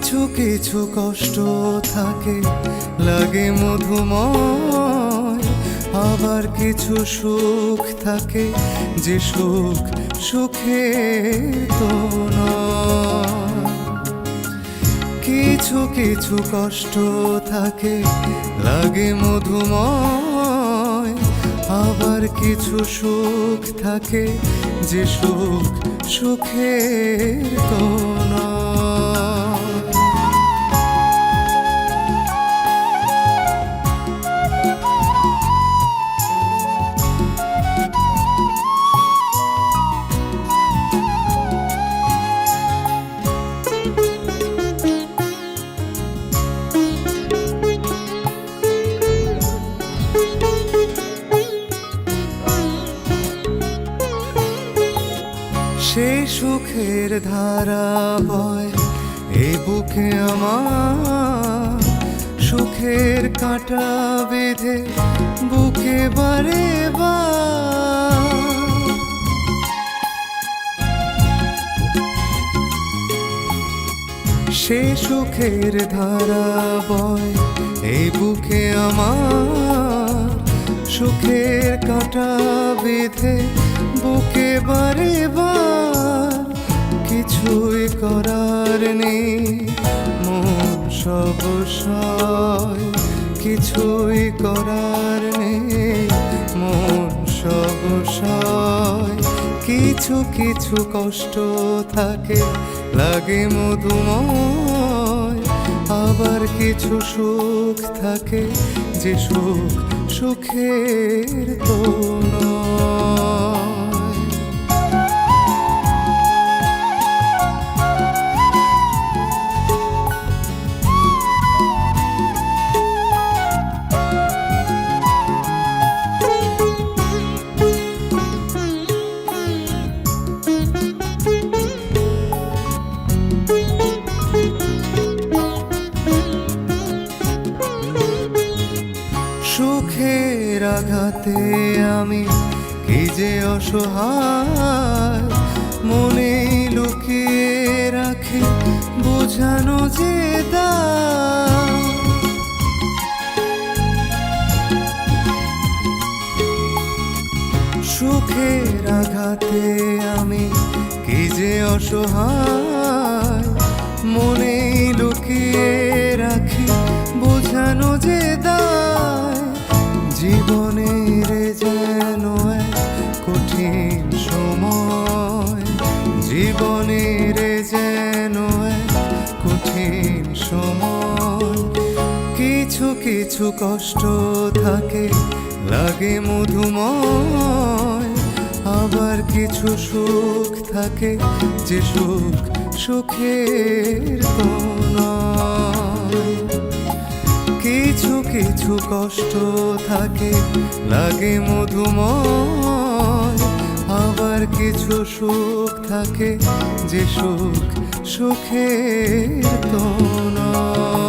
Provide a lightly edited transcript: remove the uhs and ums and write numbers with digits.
কিছু কিছু কষ্ট থাকে লাগে মধুময়, আবার কিছু সুখ থাকে যে সুখ সুখের তো নয়। কিছু কিছু কষ্ট থাকে লাগে মধুময়, আবার কিছু সুখ থাকে যে সুখ সুখের তো নয়। সে সুখের ধারা বয় এই বুকে আমার, সুখের কাঁটা বেঁধে বুকে বারে বার। সে সুখের ধারা বয় এই বুকে আমার, সুখের কাঁটা বেঁধে বুকে বারে বার। কিছুই করার নেই মন সব সয়, কিছুই করার নেই মন সব সয়। কিছু কিছু কষ্ট থাকে লাগে মধুময়, আবার কিছু সুখ থাকে যে সুখ সুখের তো নয়। সুখের আঘাতে আমি কি যে অসহায়, মনে লুকিয়ে রাখি বোঝানো যে দায়। সুখের আঘাতে আমি কি যে অসহায়, মনে লুকিয়ে রাখি বোঝানো যে দায়। জীবনের যেন এক কঠিন সময়, জীবনের যেন এক কঠিন সময়। কিছু কিছু কষ্ট থাকে লাগে মধুময়, আবার কিছু সুখ থাকে যে সুখ সুখের তো নয়। কিছু কিছু কষ্ট থাকে লাগে মধুময়, আবার কিছু সুখ থাকে যে সুখ সুখের তো নয়।